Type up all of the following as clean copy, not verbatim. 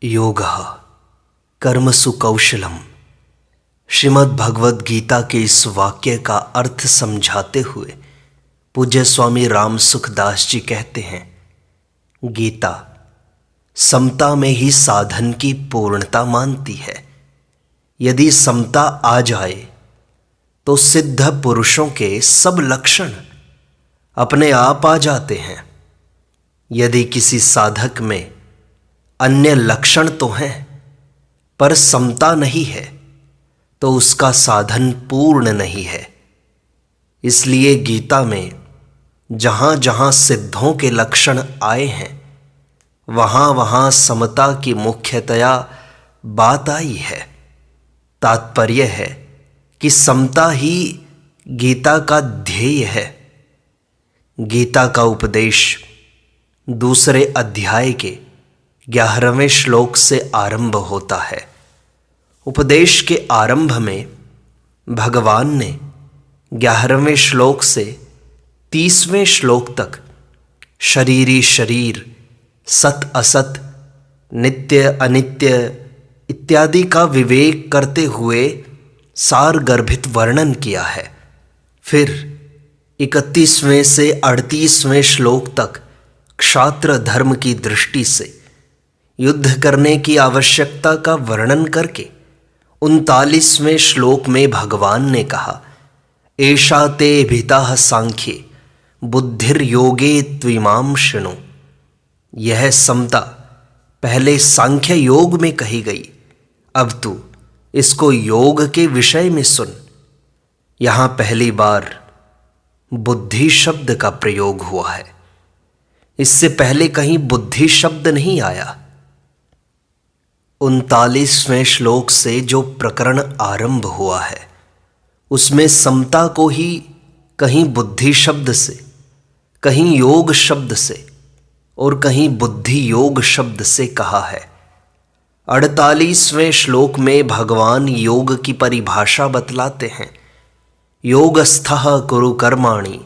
योगः कर्मसु कौशलम। श्रीमद् भगवद गीता के इस वाक्य का अर्थ समझाते हुए पूज्य स्वामी राम सुखदास जी कहते हैं, गीता समता में ही साधन की पूर्णता मानती है। यदि समता आ जाए तो सिद्ध पुरुषों के सब लक्षण अपने आप आ जाते हैं। यदि किसी साधक में अन्य लक्षण तो हैं पर समता नहीं है तो उसका साधन पूर्ण नहीं है। इसलिए गीता में जहाँ जहाँ सिद्धों के लक्षण आए हैं वहाँ वहाँ समता की मुख्यतया बात आई है। तात्पर्य है कि समता ही गीता का ध्येय है। गीता का उपदेश दूसरे अध्याय के 11वें श्लोक से आरंभ होता है। उपदेश के आरंभ में भगवान ने 11वें श्लोक से 30वें श्लोक तक शरीरी शरीर, सत असत, नित्य अनित्य इत्यादि का विवेक करते हुए सारगर्भित वर्णन किया है। फिर 31वें से 38वें श्लोक तक क्षात्र धर्म की दृष्टि से युद्ध करने की आवश्यकता का वर्णन करके 39वें श्लोक में भगवान ने कहा, एषा ते भिताः सांख्ये बुद्धिर्योगे त्विमां शृणु। यह समता पहले सांख्य योग में कही गई, अब तू इसको योग के विषय में सुन। यहां पहली बार बुद्धि शब्द का प्रयोग हुआ है। इससे पहले कहीं बुद्धि शब्द नहीं आया। 39वें श्लोक से जो प्रकरण आरंभ हुआ है उसमें समता को ही कहीं बुद्धि शब्द से, कहीं योग शब्द से और कहीं बुद्धि योग शब्द से कहा है। 48वें श्लोक में भगवान योग की परिभाषा बतलाते हैं, योगस्थः कुरु कर्माणि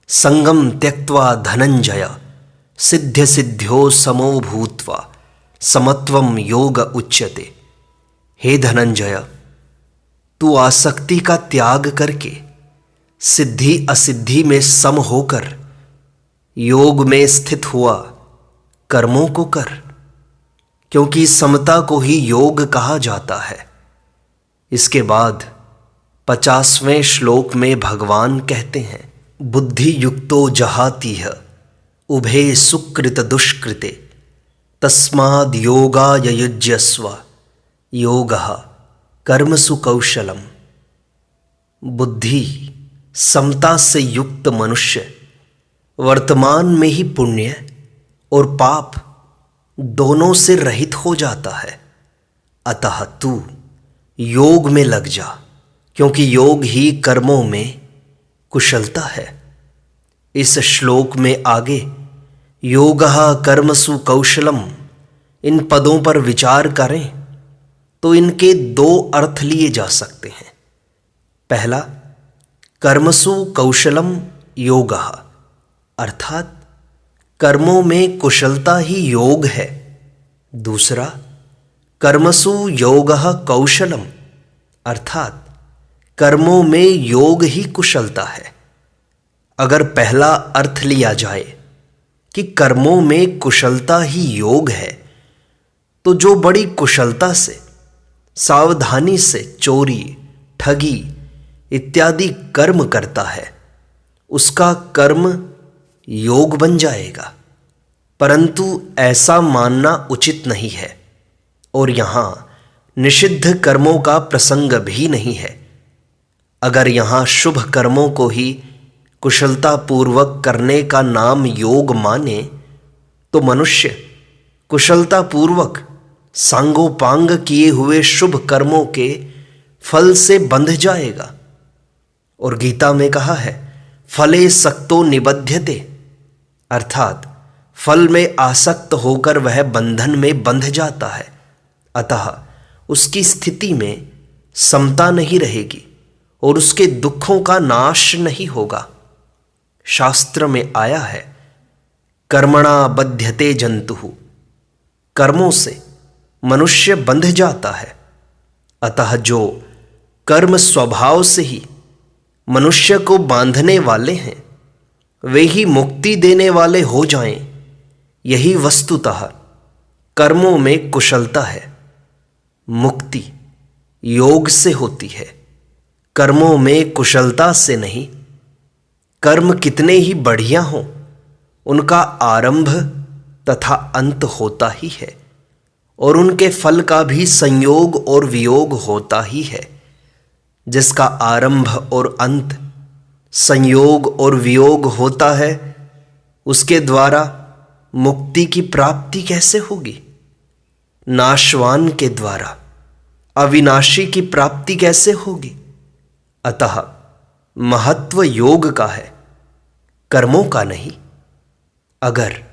संगम त्यक्त्वा धनंजय सिद्ध सिद्ध्यो समो भूत्वा समत्वम योग उच्यते। हे धनंजय, तू आसक्ति का त्याग करके सिद्धि असिद्धि में सम होकर योग में स्थित हुआ कर्मों को कर, क्योंकि समता को ही योग कहा जाता है। इसके बाद 50वें श्लोक में भगवान कहते हैं, बुद्धि युक्तो जहातीह उभे सुकृत दुष्कृते तस्माद् योगाय युज्यस्व योगः कर्मसु कौशलम। बुद्धि समता से युक्त मनुष्य वर्तमान में ही पुण्य और पाप दोनों से रहित हो जाता है। अतः तू योग में लग जा, क्योंकि योग ही कर्मों में कुशलता है। इस श्लोक में आगे योगः कर्मसु कौशलम इन पदों पर विचार करें तो इनके दो अर्थ लिए जा सकते हैं। पहला, कर्मसु कौशलम योगः, अर्थात कर्मों में कुशलता ही योग है। दूसरा, कर्मसु योगः कौशलम, अर्थात कर्मों में योग ही कुशलता है। अगर पहला अर्थ लिया जाए कि कर्मों में कुशलता ही योग है, तो जो बड़ी कुशलता से, सावधानी से चोरी, ठगी इत्यादि कर्म करता है उसका कर्म योग बन जाएगा। परंतु ऐसा मानना उचित नहीं है और यहाँ निषिद्ध कर्मों का प्रसंग भी नहीं है। अगर यहाँ शुभ कर्मों को ही कुशलता पूर्वक करने का नाम योग माने तो मनुष्य कुशलता पूर्वक सांगोपांग किए हुए शुभ कर्मों के फल से बंध जाएगा। और गीता में कहा है, फले सक्तो निबध्यते, अर्थात फल में आसक्त होकर वह बंधन में बंध जाता है। अतः उसकी स्थिति में समता नहीं रहेगी और उसके दुखों का नाश नहीं होगा। शास्त्र में आया है, कर्मणा बध्यते जंतुः, कर्मों से मनुष्य बंध जाता है। अतः जो कर्म स्वभाव से ही मनुष्य को बांधने वाले हैं वे ही मुक्ति देने वाले हो जाएं, यही वस्तुतः कर्मों में कुशलता है। मुक्ति योग से होती है, कर्मों में कुशलता से नहीं। कर्म कितने ही बढ़िया हों, उनका आरंभ तथा अंत होता ही है और उनके फल का भी संयोग और वियोग होता ही है। जिसका आरंभ और अंत संयोग और वियोग होता है उसके द्वारा मुक्ति की प्राप्ति कैसे होगी? नाशवान के द्वारा अविनाशी की प्राप्ति कैसे होगी? अतः महत्व योग का है, कर्मों का नहीं। अगर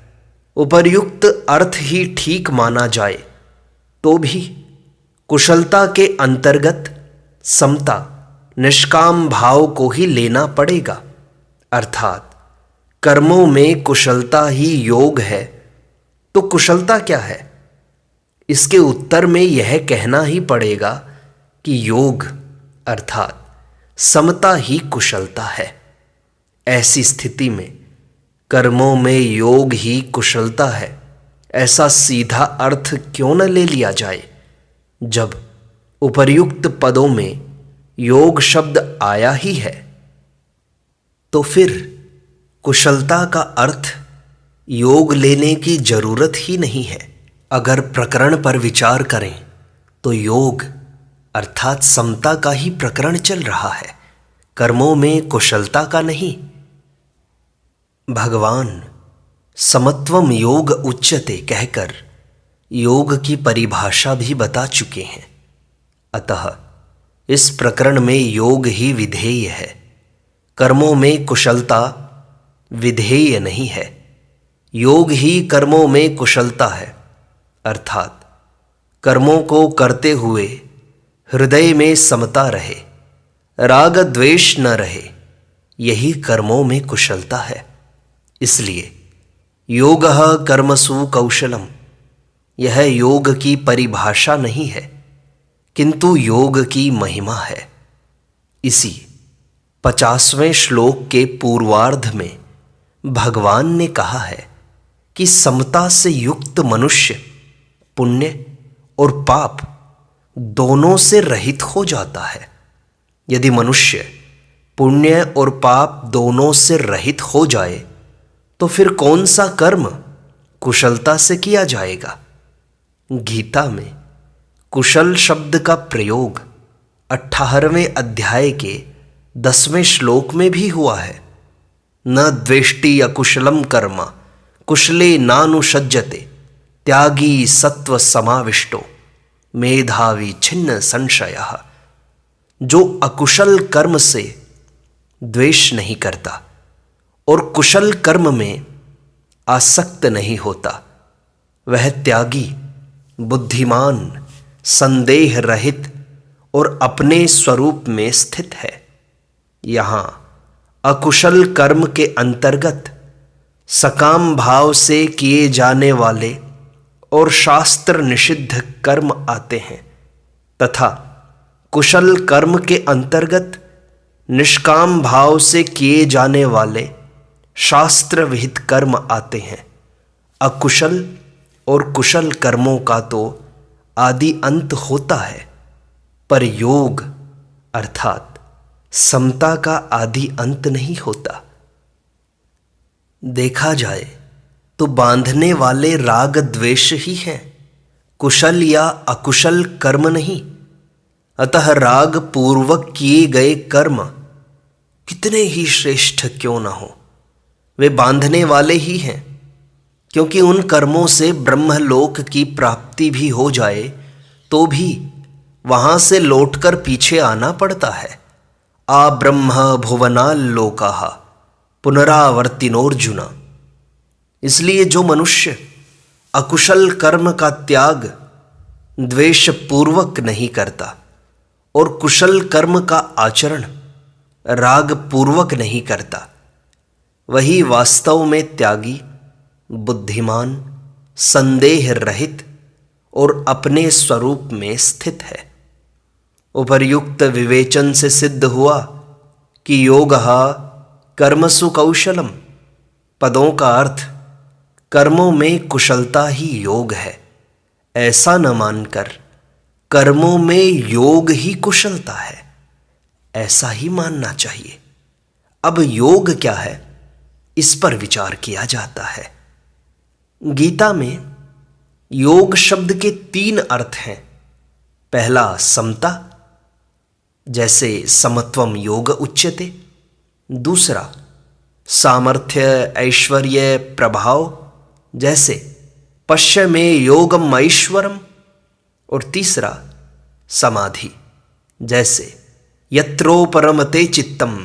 उपर्युक्त अर्थ ही ठीक माना जाए तो भी कुशलता के अंतर्गत समता निष्काम भाव को ही लेना पड़ेगा। अर्थात कर्मों में कुशलता ही योग है तो कुशलता क्या है? इसके उत्तर में यह कहना ही पड़ेगा कि योग अर्थात समता ही कुशलता है। ऐसी स्थिति में कर्मों में योग ही कुशलता है, ऐसा सीधा अर्थ क्यों न ले लिया जाए? जब उपर्युक्त पदों में योग शब्द आया ही है तो फिर कुशलता का अर्थ योग लेने की जरूरत ही नहीं है। अगर प्रकरण पर विचार करें तो योग अर्थात समता का ही प्रकरण चल रहा है, कर्मों में कुशलता का नहीं। भगवान समत्वम योग उच्यते कहकर योग की परिभाषा भी बता चुके हैं। अतः इस प्रकरण में योग ही विधेय है, कर्मों में कुशलता विधेय नहीं है। योग ही कर्मों में कुशलता है, अर्थात कर्मों को करते हुए हृदय में समता रहे, राग द्वेष न रहे, यही कर्मों में कुशलता है। इसलिए योगः कर्मसु कौशलम यह योग की परिभाषा नहीं है किंतु योग की महिमा है। इसी 50वें श्लोक के पूर्वार्ध में भगवान ने कहा है कि समता से युक्त मनुष्य पुण्य और पाप दोनों से रहित हो जाता है। यदि मनुष्य पुण्य और पाप दोनों से रहित हो जाए तो फिर कौन सा कर्म कुशलता से किया जाएगा? गीता में कुशल शब्द का प्रयोग 18वें अध्याय के 10वें श्लोक में भी हुआ है। न द्वेष्टि अकुशलम कर्म कुशले नानुषज्जते त्यागी सत्व समाविष्टो मेधावी छिन्न संशयः। जो अकुशल कर्म से द्वेष नहीं करता और कुशल कर्म में आसक्त नहीं होता वह त्यागी, बुद्धिमान, संदेह रहित और अपने स्वरूप में स्थित है। यहाँ अकुशल कर्म के अंतर्गत सकाम भाव से किए जाने वाले और शास्त्र निषिद्ध कर्म आते हैं तथा कुशल कर्म के अंतर्गत निष्काम भाव से किए जाने वाले शास्त्र विहित कर्म आते हैं। अकुशल और कुशल कर्मों का तो आदि अंत होता है, पर योग अर्थात समता का आदि अंत नहीं होता। देखा जाए तो बांधने वाले राग द्वेष ही हैं, कुशल या अकुशल कर्म नहीं। अतः राग पूर्वक किए गए कर्म कितने ही श्रेष्ठ क्यों न हो, वे बांधने वाले ही हैं, क्योंकि उन कर्मों से ब्रह्मलोक की प्राप्ति भी हो जाए तो भी वहां से लौटकर पीछे आना पड़ता है। आ ब्रह्म भुवनाल्लोकाः पुनरावर्तिनोर्जुन। इसलिए जो मनुष्य अकुशल कर्म का त्याग द्वेष पूर्वक नहीं करता और कुशल कर्म का आचरण राग पूर्वक नहीं करता, वही वास्तव में त्यागी, बुद्धिमान, संदेह रहित और अपने स्वरूप में स्थित है। उपर्युक्त विवेचन से सिद्ध हुआ कि योगः कर्मसु कौशलम, पदों का अर्थ कर्मों में कुशलता ही योग है, ऐसा न मानकर कर्मों में योग ही कुशलता है, ऐसा ही मानना चाहिए। अब योग क्या है, इस पर विचार किया जाता है। गीता में योग शब्द के 3 अर्थ हैं। पहला समता, जैसे समत्वम योग उच्यते। दूसरा सामर्थ्य ऐश्वर्य प्रभाव, जैसे पश्य में योगम ऐश्वरम। और तीसरा समाधि, जैसे यत्रोपरमते चित्तम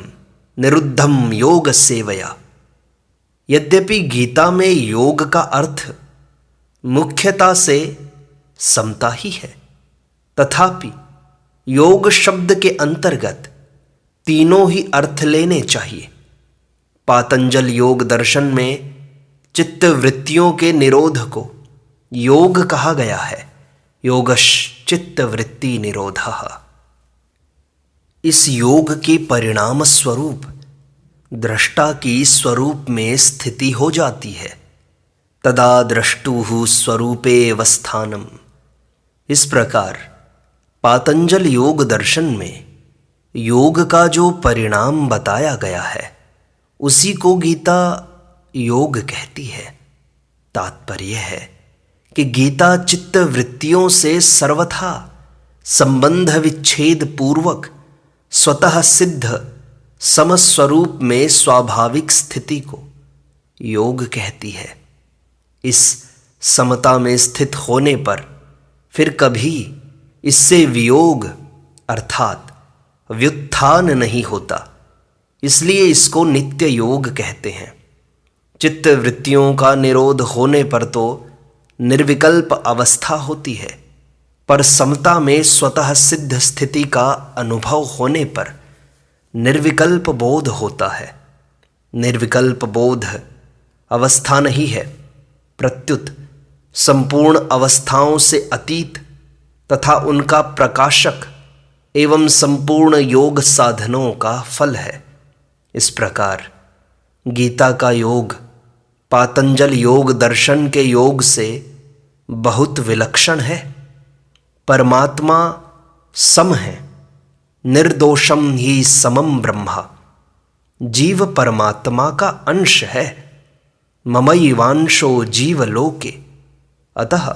निरुद्धम योग सेवया। यद्यपि गीता में योग का अर्थ मुख्यता से समता ही है, तथापि योग शब्द के अंतर्गत तीनों ही अर्थ लेने चाहिए। पातंजल योग दर्शन में चित्त वृत्तियों के निरोध को योग कहा गया है। योगश्चित्त वृत्ति निरोधः। इस योग के परिणाम स्वरूप दृष्टा की स्वरूप में स्थिति हो जाती है। तदा द्रष्टुः स्वरूपे अवस्थानम। इस प्रकार पातंजल योग दर्शन में योग का जो परिणाम बताया गया है, उसी को गीता योग कहती है। तात्पर्य है कि गीता चित्त वृत्तियों से सर्वथा संबंध विच्छेद पूर्वक स्वतः सिद्ध समस्वरूप में स्वाभाविक स्थिति को योग कहती है। इस समता में स्थित होने पर फिर कभी इससे वियोग अर्थात व्युत्थान नहीं होता, इसलिए इसको नित्य योग कहते हैं। चित्त वृत्तियों का निरोध होने पर तो निर्विकल्प अवस्था होती है, पर समता में स्वतः सिद्ध स्थिति का अनुभव होने पर निर्विकल्प बोध होता है। निर्विकल्प बोध अवस्था नहीं है, प्रत्युत संपूर्ण अवस्थाओं से अतीत तथा उनका प्रकाशक एवं संपूर्ण योग साधनों का फल है। इस प्रकार गीता का योग पातंजल योग दर्शन के योग से बहुत विलक्षण है। परमात्मा सम है, निर्दोषम ही समम ब्रह्मा। जीव परमात्मा का अंश है, ममैवांशो जीवलोके। अतः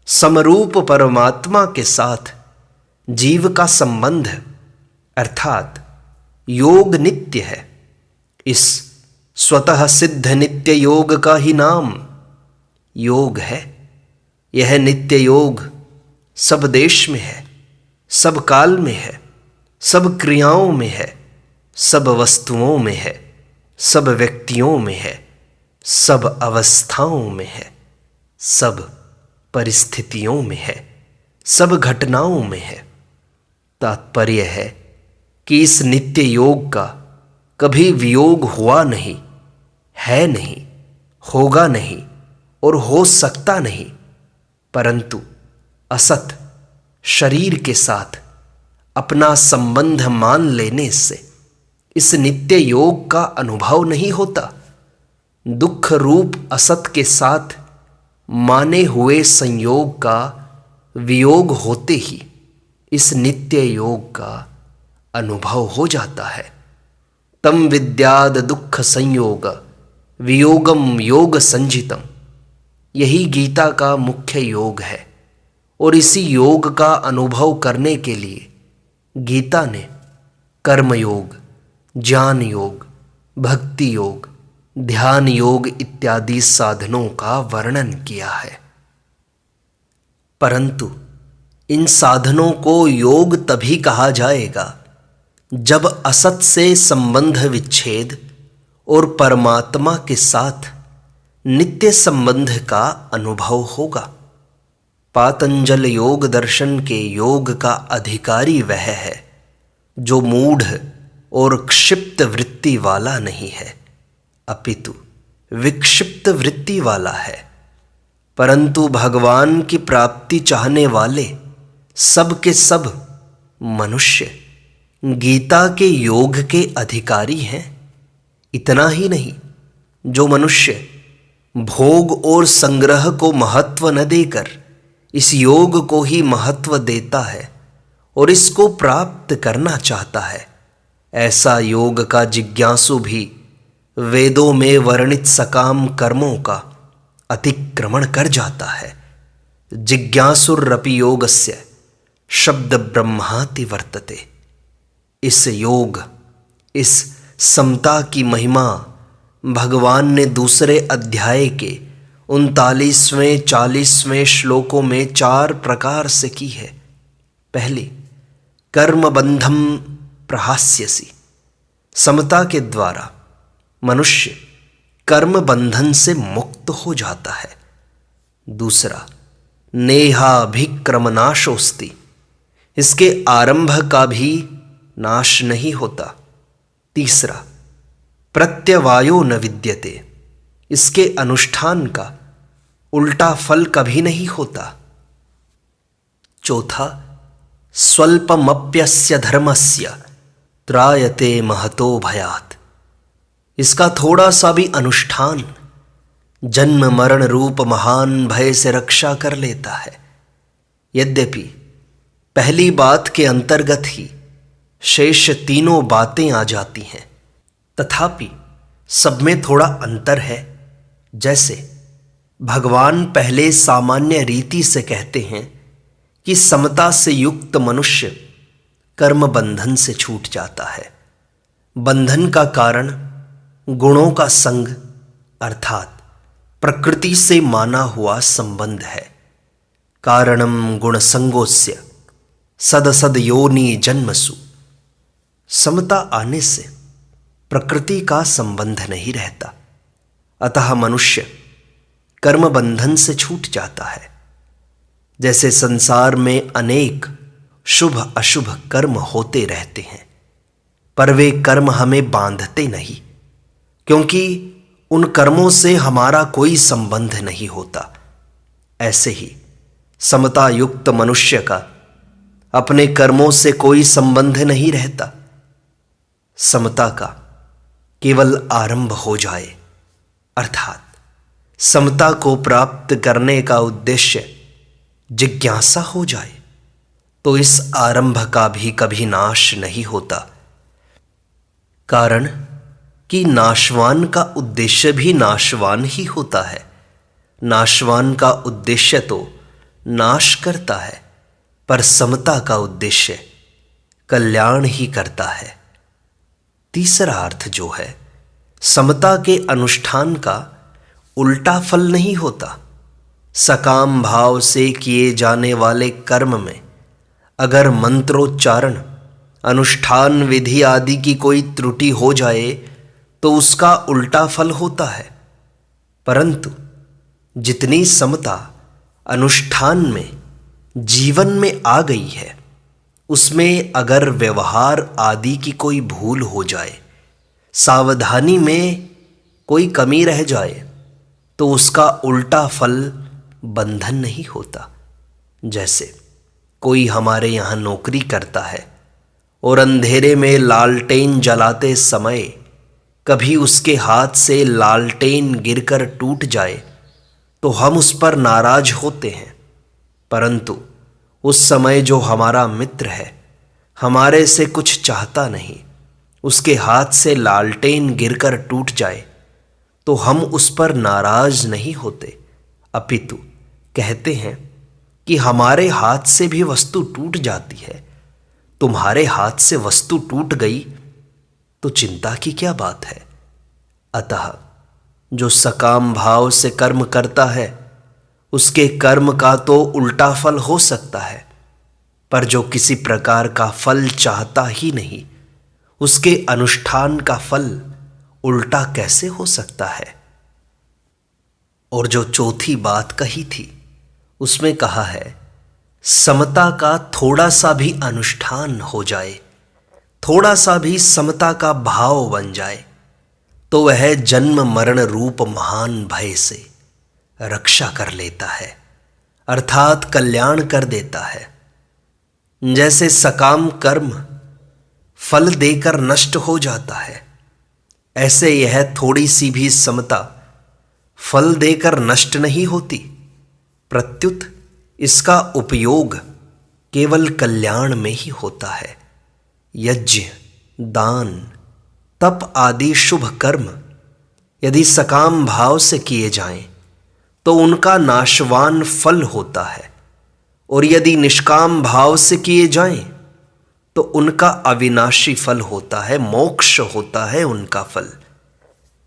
समरूप परमात्मा के साथ जीव का संबंध अर्थात योग नित्य है। इस स्वतः सिद्ध नित्य योग का ही नाम योग है। यह नित्य योग सब देश में है, सब काल में है, सब क्रियाओं में है, सब वस्तुओं में है, सब व्यक्तियों में है, सब अवस्थाओं में है, सब परिस्थितियों में है, सब घटनाओं में है। तात्पर्य है कि इस नित्य योग का कभी वियोग हुआ नहीं, है नहीं, होगा नहीं और हो सकता नहीं, परंतु असत शरीर के साथ अपना संबंध मान लेने से इस नित्य योग का अनुभव नहीं होता। दुख रूप असत के साथ माने हुए संयोग का वियोग होते ही इस नित्य योग का अनुभव हो जाता है। तम विद्याद दुख संयोग वियोगम योग संजितम। यही गीता का मुख्य योग है और इसी योग का अनुभव करने के लिए गीता ने कर्म योग, ज्ञान योग, भक्ति योग, ध्यान योग इत्यादि साधनों का वर्णन किया है। परंतु इन साधनों को योग तभी कहा जाएगा जब असत से संबंध विच्छेद और परमात्मा के साथ नित्य संबंध का अनुभव होगा। पातंजल योग दर्शन के योग का अधिकारी वह है जो मूढ़ और क्षिप्त वृत्ति वाला नहीं है, अपितु विक्षिप्त वृत्ति वाला है। परंतु भगवान की प्राप्ति चाहने वाले सब के सब मनुष्य गीता के योग के अधिकारी हैं। इतना ही नहीं, जो मनुष्य भोग और संग्रह को महत्व न देकर इस योग को ही महत्व देता है और इसको प्राप्त करना चाहता है, ऐसा योग का जिज्ञासु भी वेदों में वर्णित सकाम कर्मों का अतिक्रमण कर जाता है। जिज्ञासुरपि योगस्य शब्द ब्रह्माति वर्तते। इस योग, इस समता की महिमा भगवान ने दूसरे अध्याय के 39वें 40वें श्लोकों में 4 प्रकार से की है। पहली, कर्म बंधम प्रहास्यसि। समता के द्वारा मनुष्य कर्म बंधन से मुक्त हो जाता है। दूसरा, नेहाभिक्रम नाशोस्ति। इसके आरंभ का भी नाश नहीं होता। तीसरा, प्रत्यवायो न विद्यते। इसके अनुष्ठान का उल्टा फल कभी नहीं होता। चौथा, स्वल्पमप्यस्य धर्मस्य त्रायते महतो भयात्। इसका थोड़ा सा भी अनुष्ठान जन्म मरण रूप महान भय से रक्षा कर लेता है। यद्यपि पहली बात के अंतर्गत ही शेष तीनों बातें आ जाती हैं, तथापि सब में थोड़ा अंतर है। जैसे भगवान पहले सामान्य रीति से कहते हैं कि समता से युक्त मनुष्य कर्म बंधन से छूट जाता है। बंधन का कारण गुणों का संग अर्थात प्रकृति से माना हुआ संबंध है। कारणम गुण संगोस्य सदसद योनि जन्मसु। समता आने से प्रकृति का संबंध नहीं रहता, अतः मनुष्य कर्म बंधन से छूट जाता है। जैसे संसार में अनेक शुभ अशुभ कर्म होते रहते हैं, पर वे कर्म हमें बांधते नहीं, क्योंकि उन कर्मों से हमारा कोई संबंध नहीं होता। ऐसे ही समता युक्त मनुष्य का अपने कर्मों से कोई संबंध नहीं रहता। समता का केवल आरंभ हो जाए, अर्थात समता को प्राप्त करने का उद्देश्य जिज्ञासा हो जाए, तो इस आरंभ का भी कभी नाश नहीं होता। कारण कि नाशवान का उद्देश्य भी नाशवान ही होता है। नाशवान का उद्देश्य तो नाश करता है, पर समता का उद्देश्य कल्याण ही करता है। तीसरा अर्थ जो है, समता के अनुष्ठान का उल्टा फल नहीं होता। सकाम भाव से किए जाने वाले कर्म में अगर मंत्रोच्चारण, अनुष्ठान विधि आदि की कोई त्रुटि हो जाए तो उसका उल्टा फल होता है। परंतु जितनी समता अनुष्ठान में, जीवन में आ गई है, उसमें अगर व्यवहार आदि की कोई भूल हो जाए, सावधानी में कोई कमी रह जाए, तो उसका उल्टा फल बंधन नहीं होता। जैसे कोई हमारे यहाँ नौकरी करता है और अंधेरे में लालटेन जलाते समय कभी उसके हाथ से लालटेन गिरकर टूट जाए तो हम उस पर नाराज होते हैं, परंतु उस समय जो हमारा मित्र है, हमारे से कुछ चाहता नहीं, उसके हाथ से लालटेन गिरकर टूट जाए तो हम उस पर नाराज नहीं होते, अपितु कहते हैं कि हमारे हाथ से भी वस्तु टूट जाती है, तुम्हारे हाथ से वस्तु टूट गई तो चिंता की क्या बात है। अतः जो सकाम भाव से कर्म करता है, उसके कर्म का तो उल्टा फल हो सकता है, पर जो किसी प्रकार का फल चाहता ही नहीं, उसके अनुष्ठान का फल उल्टा कैसे हो सकता है। और जो चौथी बात कही थी, उसमें कहा है, समता का थोड़ा सा भी अनुष्ठान हो जाए, थोड़ा सा भी समता का भाव बन जाए, तो वह जन्म मरण रूप महान भय से रक्षा कर लेता है, अर्थात कल्याण कर देता है। जैसे सकाम कर्म फल देकर नष्ट हो जाता है, ऐसे यह थोड़ी सी भी समता फल देकर नष्ट नहीं होती, प्रत्युत इसका उपयोग केवल कल्याण में ही होता है। यज्ञ, दान, तप आदि शुभ कर्म यदि सकाम भाव से किए जाएं तो उनका नाशवान फल होता है, और यदि निष्काम भाव से किए जाएं तो उनका अविनाशी फल होता है, मोक्ष होता है उनका फल।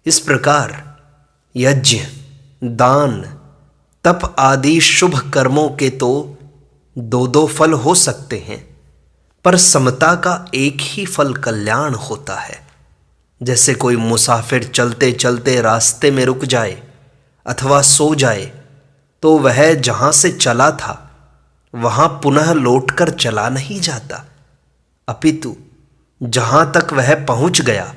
इस प्रकार यज्ञ, दान, तप आदि शुभ कर्मों के तो दो दो फल हो सकते हैं, पर समता का एक ही फल कल्याण होता है। जैसे कोई मुसाफिर चलते चलते रास्ते में रुक जाए अथवा सो जाए तो वह जहां से चला था वहां पुनः लौटकर चला नहीं जाता, अपितु जहां तक वह पहुंच गया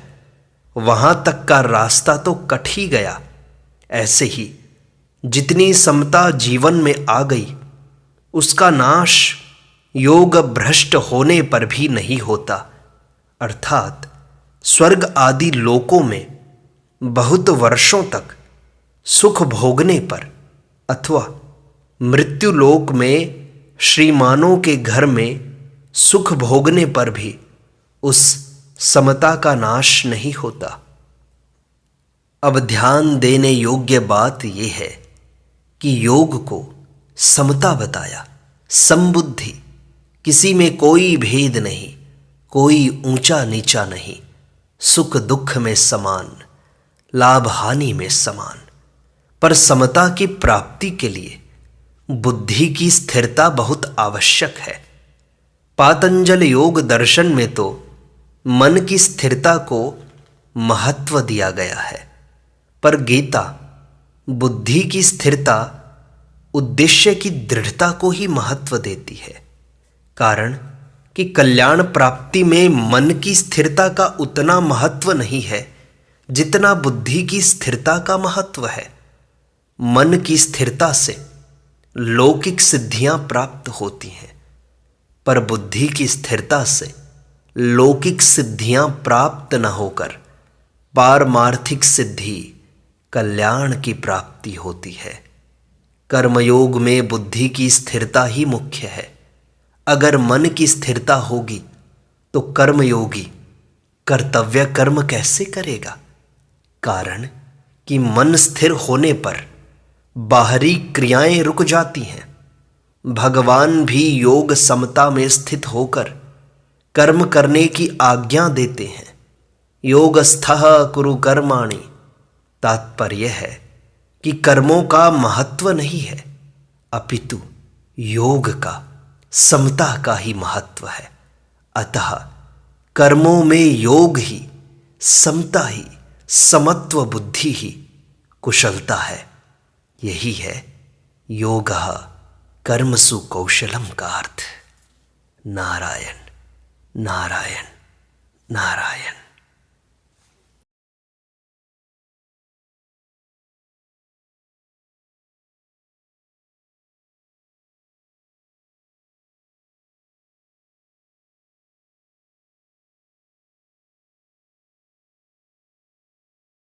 वहां तक का रास्ता तो कट ही गया। ऐसे ही जितनी समता जीवन में आ गई उसका नाश योग भ्रष्ट होने पर भी नहीं होता, अर्थात स्वर्ग आदि लोकों में बहुत वर्षों तक सुख भोगने पर अथवा मृत्यु लोक में श्रीमानों के घर में सुख भोगने पर भी उस समता का नाश नहीं होता। अब ध्यान देने योग्य बात यह है कि योग को समता बताया, समबुद्धि, किसी में कोई भेद नहीं, कोई ऊंचा नीचा नहीं, सुख दुख में समान, लाभ हानि में समान। पर समता की प्राप्ति के लिए बुद्धि की स्थिरता बहुत आवश्यक है। पातंजल योग दर्शन में तो मन की स्थिरता को महत्व दिया गया है, पर गीता बुद्धि की स्थिरता, उद्देश्य की दृढ़ता को ही महत्व देती है। कारण कि कल्याण प्राप्ति में मन की स्थिरता का उतना महत्व नहीं है जितना बुद्धि की स्थिरता का महत्व है। मन की स्थिरता से लौकिक सिद्धियां प्राप्त होती हैं, पर बुद्धि की स्थिरता से लौकिक सिद्धियां प्राप्त न होकर पारमार्थिक सिद्धि, कल्याण की प्राप्ति होती है। कर्मयोग में बुद्धि की स्थिरता ही मुख्य है। अगर मन की स्थिरता होगी तो कर्मयोगी कर्तव्य कर्म कैसे करेगा? कारण कि मन स्थिर होने पर बाहरी क्रियाएं रुक जाती हैं। भगवान भी योग समता में स्थित होकर कर्म करने की आज्ञा देते हैं। योगस्थः कुरु कर्माणि, तात्पर्य है कि कर्मों का महत्व नहीं है, अपितु योग का, समता का ही महत्व है। अतः कर्मों में योग ही, समता ही, समत्व बुद्धि ही कुशलता है। यही है योगः कर्मसु कौशलम का अर्थ। नारायण नारायण नारायण।